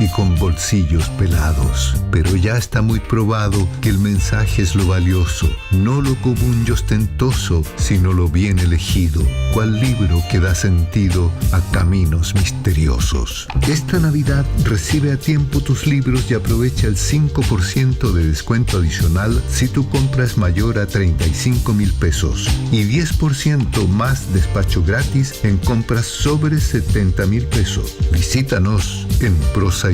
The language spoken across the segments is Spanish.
y con bolsillos pelados. Pero ya está muy probado que el mensaje es lo valioso, no lo común y ostentoso, sino lo bien elegido, cual libro que da sentido a caminos misteriosos. Esta Navidad recibe a tiempo tus libros y aprovecha el 5% de descuento adicional si tu compra es mayor a 35,000 pesos y 10% más despacho gratis en compras sobre 70,000 pesos. Visítanos en prosaypolitica.cl.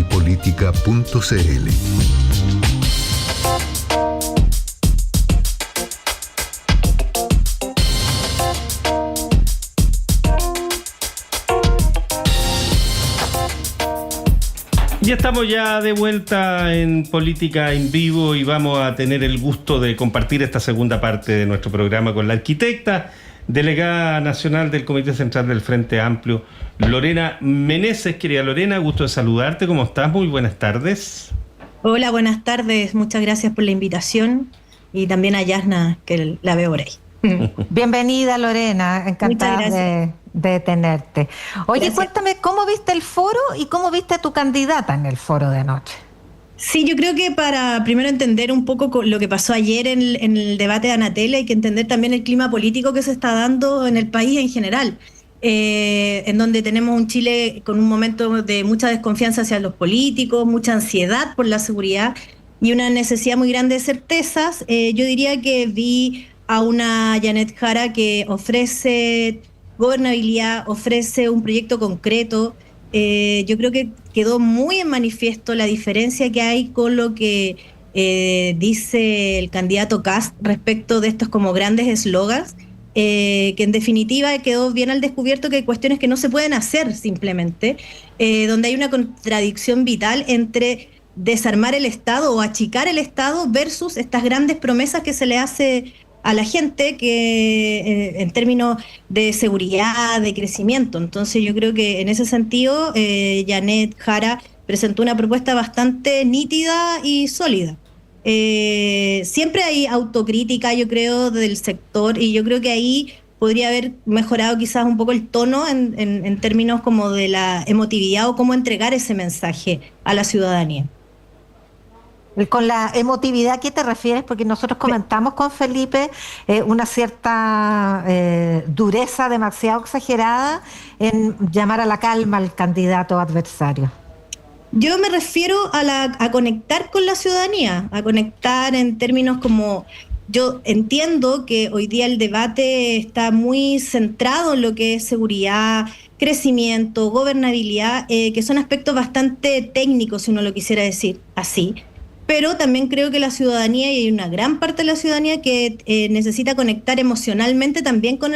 Ya estamos ya de vuelta en Política en Vivo y vamos a tener el gusto de compartir esta segunda parte de nuestro programa con la arquitecta, delegada nacional del Comité Central del Frente Amplio, Lorena Meneses. Querida Lorena, gusto de saludarte. ¿Cómo estás? Muy buenas tardes. Hola, buenas tardes. Muchas gracias por la invitación y también a Yasna, que la veo por ahí. Bienvenida, Lorena. Encantada de tenerte. Oye, gracias. Cuéntame, ¿cómo viste el foro y cómo viste a tu candidata en el foro de anoche? Sí, yo creo que para primero entender un poco lo que pasó ayer en el debate de Anatel, hay que entender también el clima político que se está dando en el país en general, en donde tenemos un Chile con un momento de mucha desconfianza hacia los políticos, mucha ansiedad por la seguridad y una necesidad muy grande de certezas. Yo diría que vi a una Janet Jara que ofrece gobernabilidad, ofrece un proyecto concreto. Yo creo que quedó muy en manifiesto la diferencia que hay con lo que dice el candidato Kast respecto de estos como grandes eslogans, que en definitiva quedó bien al descubierto que hay cuestiones que no se pueden hacer simplemente, donde hay una contradicción vital entre desarmar el Estado o achicar el Estado versus estas grandes promesas que se le hace a la gente que en términos de seguridad, de crecimiento. Entonces yo creo que en ese sentido Janet Jara presentó una propuesta bastante nítida y sólida. Siempre hay autocrítica, yo creo, del sector, y yo creo que ahí podría haber mejorado quizás un poco el tono en términos como de la emotividad o cómo entregar ese mensaje a la ciudadanía. Con la emotividad, ¿a qué te refieres? Porque nosotros comentamos con Felipe una cierta dureza demasiado exagerada en llamar a la calma al candidato adversario. Yo me refiero a conectar con la ciudadanía, a conectar en términos como... Yo entiendo que hoy día el debate está muy centrado en lo que es seguridad, crecimiento, gobernabilidad, que son aspectos bastante técnicos, si uno lo quisiera decir así. Pero también creo que la ciudadanía, y hay una gran parte de la ciudadanía que necesita conectar emocionalmente también con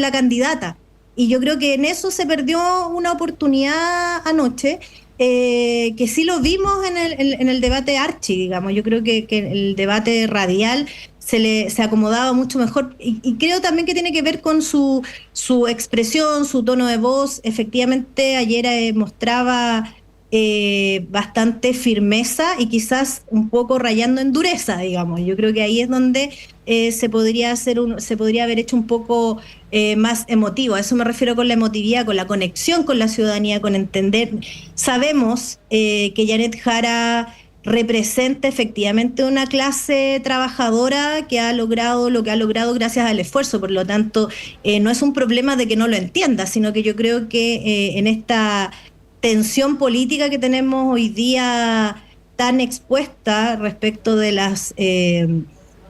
la candidata. Y yo creo que en eso se perdió una oportunidad anoche, que sí lo vimos en el debate Archi, digamos. Yo creo que el debate radial se acomodaba mucho mejor. Y creo también que tiene que ver con su expresión, su tono de voz. Efectivamente, ayer mostraba... bastante firmeza y quizás un poco rayando en dureza, digamos. Yo creo que ahí es donde se podría haber hecho un poco más emotivo. A eso me refiero con la emotividad, con la conexión con la ciudadanía, con entender. Sabemos que Janet Jara representa efectivamente una clase trabajadora que ha logrado lo que ha logrado gracias al esfuerzo. Por lo tanto, no es un problema de que no lo entienda, sino que yo creo que en esta tensión política que tenemos hoy día tan expuesta respecto de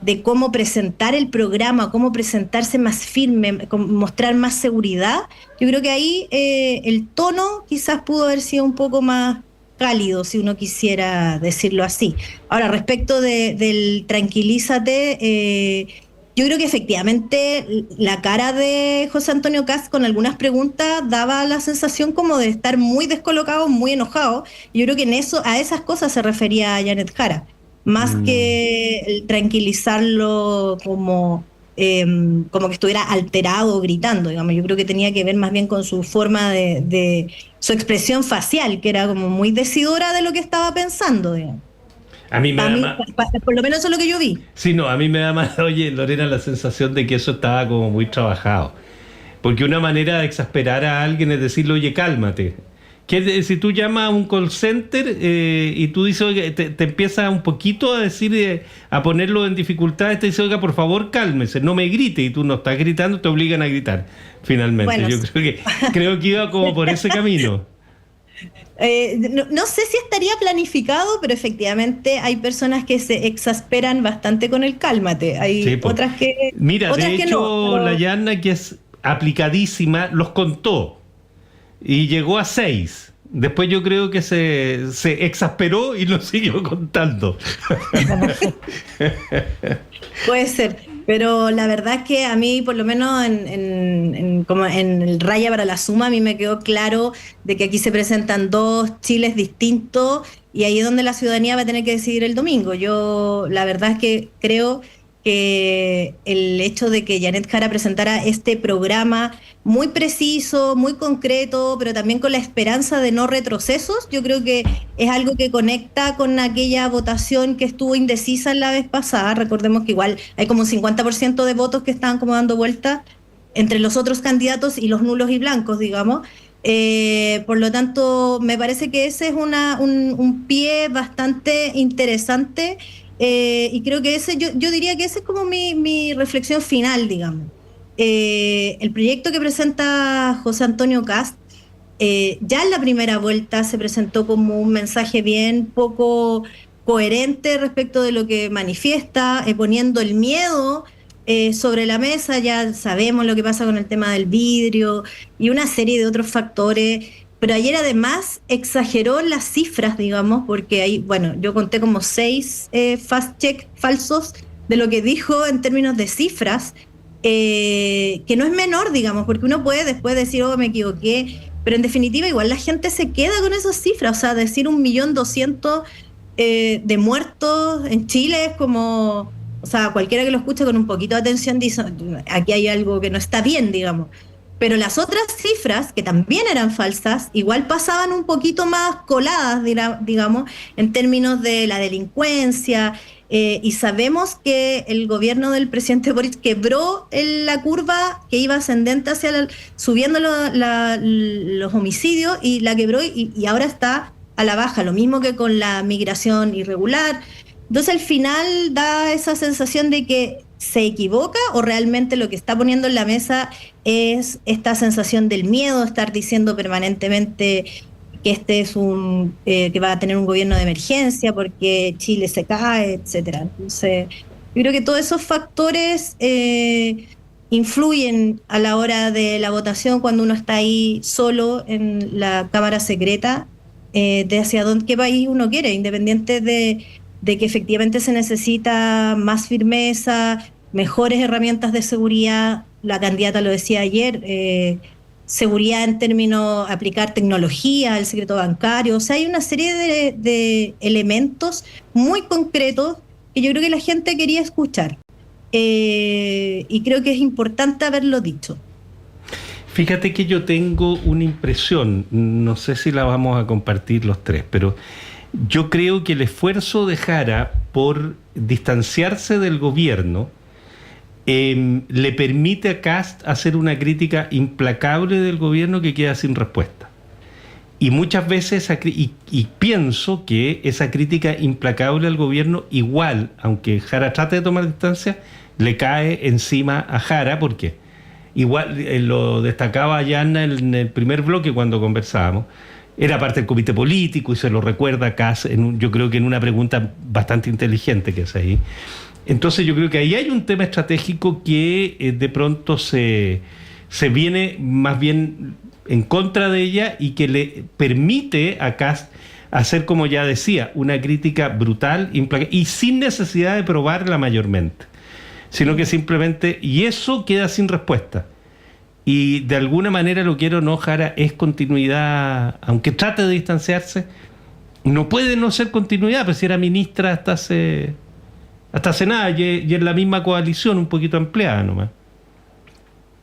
de cómo presentar el programa, cómo presentarse más firme, mostrar más seguridad, yo creo que ahí el tono quizás pudo haber sido un poco más cálido, si uno quisiera decirlo así. Ahora, respecto del tranquilízate, yo creo que efectivamente la cara de José Antonio Kast con algunas preguntas daba la sensación como de estar muy descolocado, muy enojado. Yo creo que a esas cosas se refería a Janet Jara, más que el tranquilizarlo como que estuviera alterado o gritando, digamos. Yo creo que tenía que ver más bien con su forma de su expresión facial, que era como muy decidora de lo que estaba pensando, digamos. A mí me da más... Por lo menos eso es lo que yo vi. Sí, no, a mí me da más, oye, Lorena, la sensación de que eso estaba como muy trabajado. Porque una manera de exasperar a alguien es decirle, oye, cálmate. Que si tú llamas a un call center y tú dices, oiga, te empieza un poquito a decir, a ponerlo en dificultades, te dice, oiga, por favor, cálmese, no me grite, y tú no estás gritando, te obligan a gritar, finalmente. Bueno, yo creo que iba como por ese camino. No sé si estaría planificado, pero efectivamente hay personas que se exasperan bastante con el cálmate. Hay Sí, po. otras que Mira, otras de que hecho, no, pero- la Yanna, que es aplicadísima, los contó y llegó a 6. Después yo creo que se exasperó y lo siguió contando. Puede ser, pero la verdad es que a mí, por lo menos como en el Raya para la Suma, a mí me quedó claro de que aquí se presentan dos Chiles distintos y ahí es donde la ciudadanía va a tener que decidir el domingo. Yo la verdad es que creo que el hecho de que Janet Jara presentara este programa muy preciso, muy concreto, pero también con la esperanza de no retrocesos, yo creo que es algo que conecta con aquella votación que estuvo indecisa la vez pasada. Recordemos que igual hay como un 50% de votos que estaban como dando vuelta entre los otros candidatos y los nulos y blancos, digamos. Por lo tanto, me parece que ese es un pie bastante interesante. Y creo que yo diría que ese es como mi reflexión final, digamos. El proyecto que presenta José Antonio Kast, ya en la primera vuelta se presentó como un mensaje bien poco coherente respecto de lo que manifiesta, poniendo el miedo sobre la mesa. Ya sabemos lo que pasa con el tema del vidrio y una serie de otros factores. Pero ayer además exageró las cifras, digamos, porque ahí, bueno, yo conté como 6 fast-check falsos de lo que dijo en términos de cifras, que no es menor, digamos, porque uno puede después decir, oh, me equivoqué, pero en definitiva igual la gente se queda con esas cifras. O sea, decir 1.200.000 de muertos en Chile es como, o sea, cualquiera que lo escuche con un poquito de atención dice, aquí hay algo que no está bien, digamos. Pero las otras cifras, que también eran falsas, igual pasaban un poquito más coladas, digamos, en términos de la delincuencia, y sabemos que el gobierno del presidente Boric quebró la curva que iba ascendente subiendo los homicidios, y la quebró y ahora está a la baja, lo mismo que con la migración irregular. Entonces al final da esa sensación de que se equivoca, o realmente lo que está poniendo en la mesa es esta sensación del miedo, estar diciendo permanentemente que este es que va a tener un gobierno de emergencia porque Chile se cae, etcétera. Entonces, yo creo que todos esos factores influyen a la hora de la votación, cuando uno está ahí solo en la cámara secreta, de hacia qué país uno quiere, independiente de que efectivamente se necesita más firmeza, mejores herramientas de seguridad. La candidata lo decía ayer, seguridad en términos, aplicar tecnología, el secreto bancario. O sea, hay una serie de elementos muy concretos que yo creo que la gente quería escuchar. Y creo que es importante haberlo dicho. Fíjate que yo tengo una impresión, no sé si la vamos a compartir los tres, pero yo creo que el esfuerzo de Jara por distanciarse del gobierno le permite a Kast hacer una crítica implacable del gobierno que queda sin respuesta. Y muchas veces, y pienso que esa crítica implacable al gobierno, igual, aunque Jara trate de tomar distancia, le cae encima a Jara, porque igual lo destacaba Yanna en el primer bloque cuando conversábamos. Era parte del comité político y se lo recuerda Kast, yo creo que en una pregunta bastante inteligente que es ahí. Entonces yo creo que ahí hay un tema estratégico que de pronto se viene más bien en contra de ella, y que le permite a Kast hacer, como ya decía, una crítica brutal, implacable, y sin necesidad de probarla mayormente, sino que simplemente, y eso queda sin respuesta. Y de alguna manera, lo quiero o no, Jara es continuidad, aunque trate de distanciarse, no puede no ser continuidad, pues si era ministra hasta hace nada, y en la misma coalición, un poquito ampliada nomás.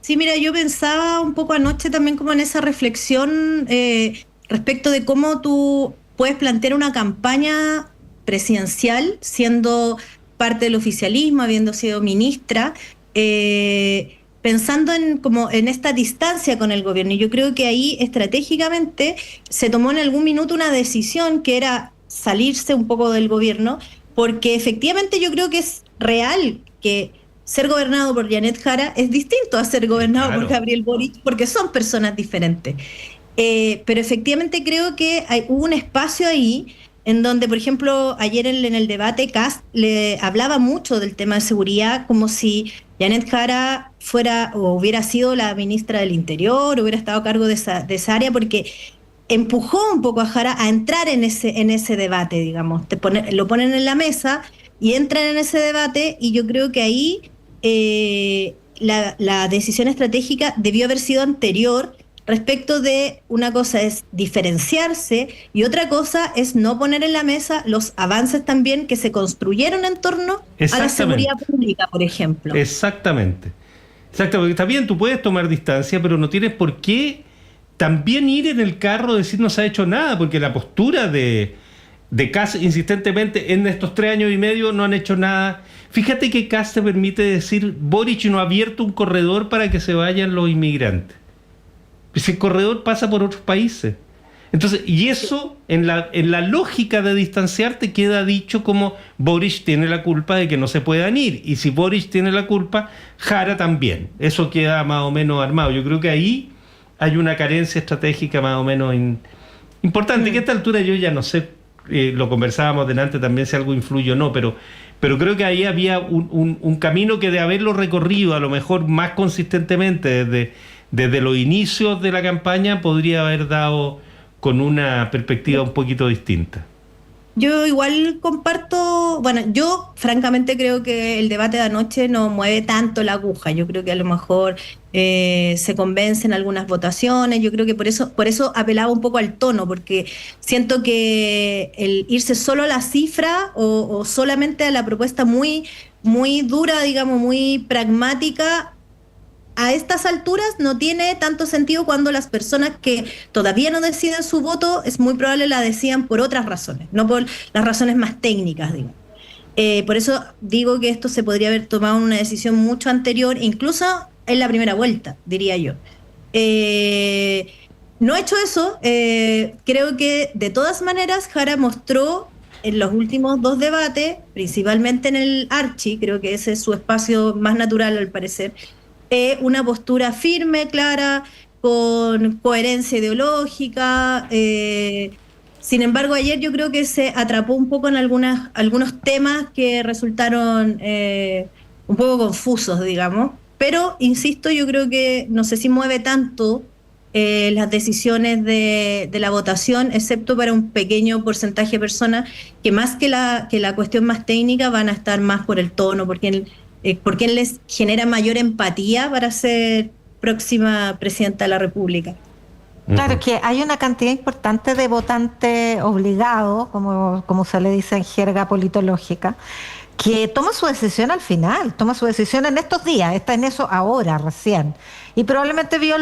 Sí, mira, yo pensaba un poco anoche también como en esa reflexión respecto de cómo tú puedes plantear una campaña presidencial siendo parte del oficialismo, habiendo sido ministra, pensando en esta distancia con el gobierno. Y yo creo que ahí estratégicamente se tomó en algún minuto una decisión que era salirse un poco del gobierno, porque efectivamente yo creo que es real que ser gobernado por Janet Jara es distinto a ser gobernado por Gabriel Boric, porque son personas diferentes. Pero efectivamente creo que hubo un espacio ahí en donde, por ejemplo, ayer en el debate Kast le hablaba mucho del tema de seguridad, como si Janet Jara fuera o hubiera sido la ministra del Interior, hubiera estado a cargo de esa área, porque empujó un poco a Jara a entrar en ese debate, digamos. Lo ponen en la mesa y entran en ese debate, y yo creo que ahí la decisión estratégica debió haber sido anterior. Respecto de una cosa es diferenciarse y otra cosa es no poner en la mesa los avances también que se construyeron en torno a la seguridad pública, por ejemplo. Exactamente, porque está bien, tú puedes tomar distancia, pero no tienes por qué también ir en el carro y decir no se ha hecho nada, porque la postura de Kast insistentemente en estos 3 años y medio no han hecho nada. Fíjate que Kast se permite decir Boric no ha abierto un corredor para que se vayan los inmigrantes. Ese corredor pasa por otros países. Entonces, y eso, en la lógica de distanciarte, queda dicho como Boric tiene la culpa de que no se puedan ir. Y si Boric tiene la culpa, Jara también. Eso queda más o menos armado. Yo creo que ahí hay una carencia estratégica más o menos importante. Que a esta altura yo ya no sé, lo conversábamos delante también, si algo influye o no, pero creo que ahí había un camino que de haberlo recorrido a lo mejor más consistentemente desde los inicios de la campaña podría haber dado con una perspectiva un poquito distinta. Yo igual comparto, yo francamente creo que el debate de anoche no mueve tanto la aguja. Yo creo que a lo mejor se convencen algunas votaciones. Yo creo que por eso apelaba un poco al tono, porque siento que el irse solo a la cifra o solamente a la propuesta muy, muy dura, digamos, muy pragmática, a estas alturas no tiene tanto sentido cuando las personas que todavía no deciden su voto es muy probable la decidan por otras razones, no por las razones más técnicas, digo. Por eso digo que esto se podría haber tomado una decisión mucho anterior, incluso en la primera vuelta, diría yo. No he hecho eso. Creo que de todas maneras Jara mostró en los últimos 2 debates, principalmente en el Archi, creo que ese es su espacio más natural al parecer, una postura firme, clara, con coherencia ideológica. Sin embargo, ayer yo creo que se atrapó un poco en algunos temas que resultaron un poco confusos, digamos. Pero, insisto, yo creo que no sé si mueve tanto las decisiones de la votación, excepto para un pequeño porcentaje de personas que más que la cuestión más técnica van a estar más por el tono, porque les genera mayor empatía para ser próxima presidenta de la República. Claro, que hay una cantidad importante de votantes obligados, como se le dice en jerga politológica, que toma su decisión al final, toma su decisión en estos días, está en eso ahora, recién. Y probablemente vio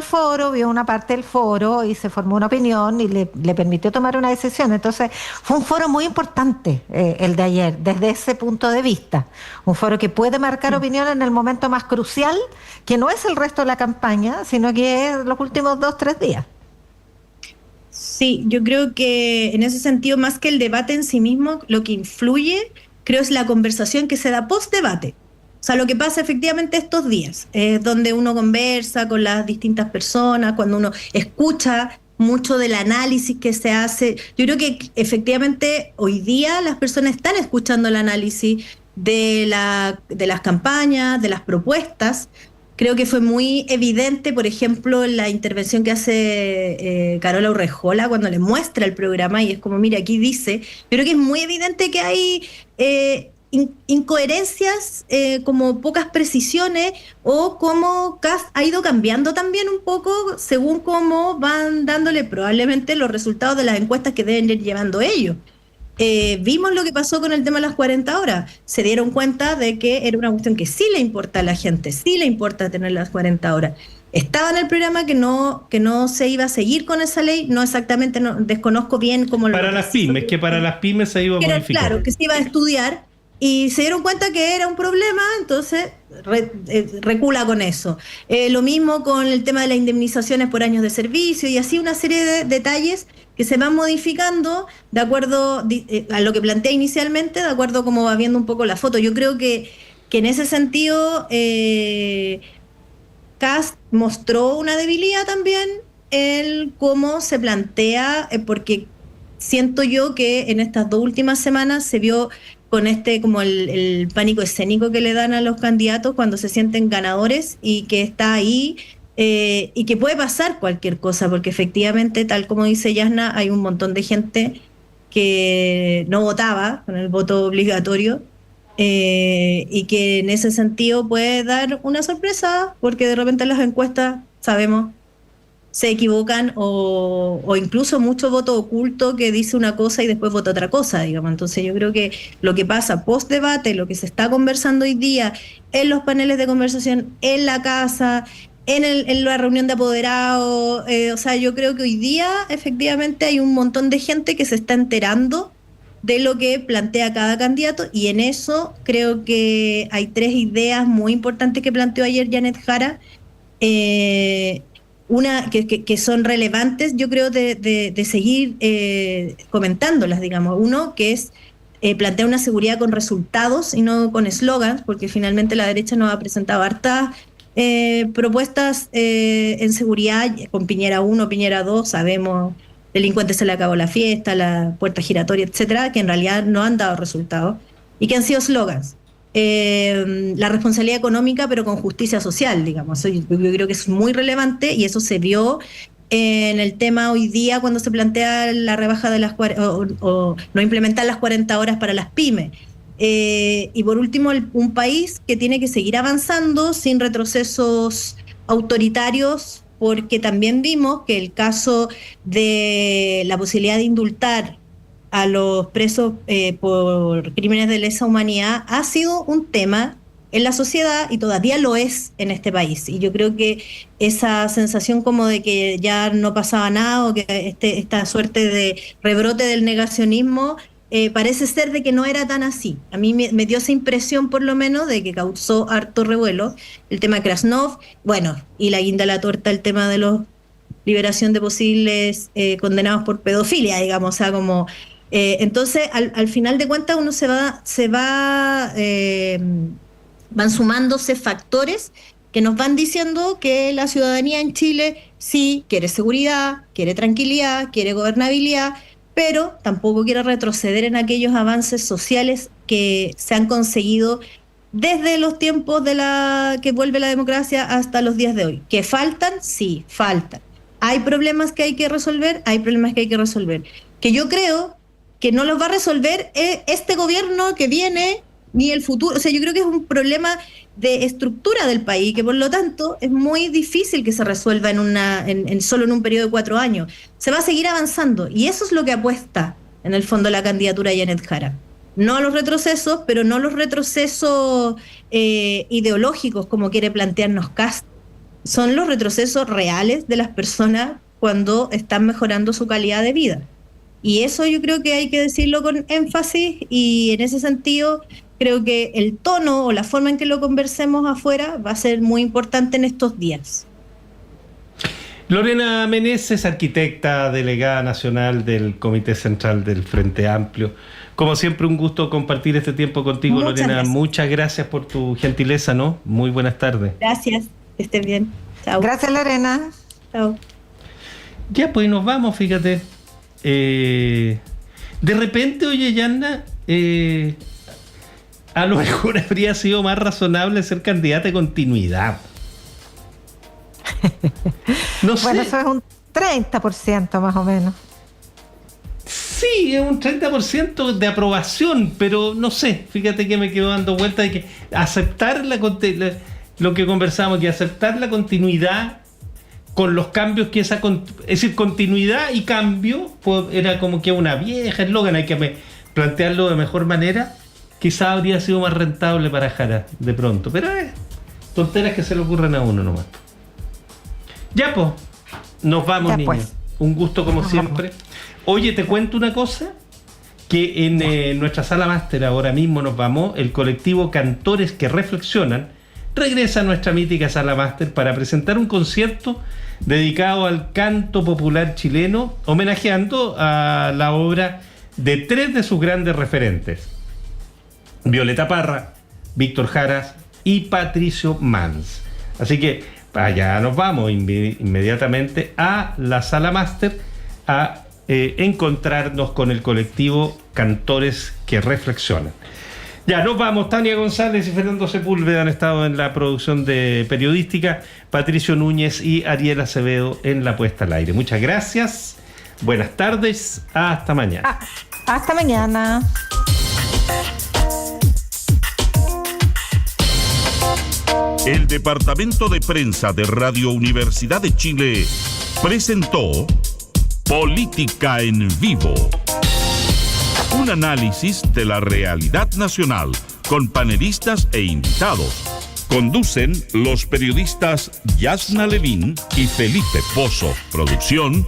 una parte del foro y se formó una opinión y le permitió tomar una decisión. Entonces, fue un foro muy importante el de ayer, desde ese punto de vista. Un foro que puede marcar opinión en el momento más crucial, que no es el resto de la campaña, sino que es los últimos 2-3 días. Sí, yo creo que en ese sentido, más que el debate en sí mismo, lo que influye, creo, es la conversación que se da post-debate. O sea, lo que pasa efectivamente estos días, donde uno conversa con las distintas personas, cuando uno escucha mucho del análisis que se hace. Yo creo que efectivamente hoy día las personas están escuchando el análisis de las campañas, de las propuestas. Creo que fue muy evidente, por ejemplo, la intervención que hace Carola Urrejola cuando le muestra el programa y es como, mira, aquí dice. Yo creo que es muy evidente que hay incoherencias, como pocas precisiones, o cómo Kast ha ido cambiando también un poco según cómo van dándole probablemente los resultados de las encuestas que deben ir llevando ellos. Vimos lo que pasó con el tema de las 40 horas. Se dieron cuenta de que era una cuestión que sí le importa a la gente, sí le importa tener las 40 horas. Estaba en el programa que no se iba a seguir con esa ley, no exactamente, desconozco bien cómo lo... Para las pymes, que para las pymes se iba a modificar. Claro, que se iba a estudiar y se dieron cuenta que era un problema, entonces recula con eso. Lo mismo con el tema de las indemnizaciones por años de servicio y así una serie de detalles que se van modificando de acuerdo a lo que planteé inicialmente, de acuerdo a cómo va viendo un poco la foto. Yo creo que en ese sentido Kast mostró una debilidad también en cómo se plantea, porque siento yo que en estas 2 últimas semanas se vio con como el pánico escénico que le dan a los candidatos cuando se sienten ganadores y que está ahí y que puede pasar cualquier cosa, porque efectivamente, tal como dice Yasna, hay un montón de gente que no votaba con el voto obligatorio y que en ese sentido puede dar una sorpresa, porque de repente las encuestas, sabemos, se equivocan o incluso mucho voto oculto que dice una cosa y después vota otra cosa, digamos. Entonces yo creo que lo que pasa post debate, lo que se está conversando hoy día en los paneles de conversación, en la casa, en la reunión de apoderados, o sea, yo creo que hoy día efectivamente hay un montón de gente que se está enterando de lo que plantea cada candidato, y en eso creo que hay 3 ideas muy importantes que planteó ayer Janet Jara, una que son relevantes, yo creo, de seguir comentándolas, digamos. Uno, que es plantear una seguridad con resultados y no con eslogans, porque finalmente la derecha nos ha presentado hartas propuestas en seguridad, con Piñera 1, Piñera 2, sabemos, delincuentes se le acabó la fiesta, la puerta giratoria, etcétera, que en realidad no han dado resultados y que han sido eslogans. La responsabilidad económica, pero con justicia social, digamos. Yo creo que es muy relevante y eso se vio en el tema hoy día cuando se plantea la rebaja de las o no implementar las 40 horas para las pymes. Y por último, un país que tiene que seguir avanzando sin retrocesos autoritarios, porque también vimos que el caso de la posibilidad de indultar a los presos por crímenes de lesa humanidad ha sido un tema en la sociedad y todavía lo es en este país. Y yo creo que esa sensación como de que ya no pasaba nada o que esta suerte de rebrote del negacionismo parece ser de que no era tan así. A mí me dio esa impresión, por lo menos, de que causó harto revuelo el tema de Krasnov, bueno, y la guinda a la torta, el tema de la liberación de posibles condenados por pedofilia, digamos, o sea, como... entonces, al final de cuentas, uno van sumándose factores que nos van diciendo que la ciudadanía en Chile sí quiere seguridad, quiere tranquilidad, quiere gobernabilidad, pero tampoco quiere retroceder en aquellos avances sociales que se han conseguido desde los tiempos que vuelve la democracia hasta los días de hoy. ¿Que faltan? Sí, faltan. ¿Hay problemas que hay que resolver? Hay problemas que hay que resolver. Que yo creo que no los va a resolver este gobierno que viene, ni el futuro. O sea, yo creo que es un problema de estructura del país, que por lo tanto es muy difícil que se resuelva solo en un periodo de 4 años. Se va a seguir avanzando, y eso es lo que apuesta, en el fondo, la candidatura de Janet Jara. No a los retrocesos, pero no los retrocesos ideológicos, como quiere plantearnos Kast. Son los retrocesos reales de las personas cuando están mejorando su calidad de vida. Y eso yo creo que hay que decirlo con énfasis, y en ese sentido creo que el tono o la forma en que lo conversemos afuera va a ser muy importante en estos días. Lorena Meneses, arquitecta, delegada nacional del Comité Central del Frente Amplio. Como siempre, un gusto compartir este tiempo contigo, Lorena. Gracias. Muchas gracias por tu gentileza, ¿no? Muy buenas tardes. Gracias, que estén bien. Chao. Gracias, Lorena. Chao. Ya, pues nos vamos, fíjate. De repente, oye, Yanna, a lo mejor habría sido más razonable ser candidata de continuidad. No sé. Bueno, eso es un 30% más o menos. Sí, es un 30% de aprobación, pero no sé, fíjate que me quedo dando vuelta de que aceptar lo que conversamos, que aceptar la continuidad con los cambios que es decir, continuidad y cambio, pues era como que una vieja eslogan, hay que plantearlo de mejor manera. Quizá habría sido más rentable para Jara de pronto, pero tonteras que se le ocurren a uno nomás. Ya, pues, nos vamos, ya, niños. Pues. Un gusto como siempre. Oye, te cuento una cosa, que en nuestra sala máster ahora mismo nos vamos, el colectivo Cantores que Reflexionan regresa a nuestra mítica sala máster para presentar un concierto dedicado al canto popular chileno, homenajeando a la obra de 3 de sus grandes referentes: Violeta Parra, Víctor Jaras y Patricio Mans. Así que allá nos vamos inmediatamente a la sala máster a encontrarnos con el colectivo Cantores que Reflexionan. Ya nos vamos. Tania González y Fernando Sepúlveda han estado en la producción de periodística, Patricio Núñez y Ariel Acevedo en la puesta al aire. Muchas gracias, buenas tardes, hasta mañana. Hasta mañana. El Departamento de Prensa de Radio Universidad de Chile presentó Política en Vivo. Un análisis de la realidad nacional con panelistas e invitados. Conducen los periodistas Yasna Levin y Felipe Pozo. Producción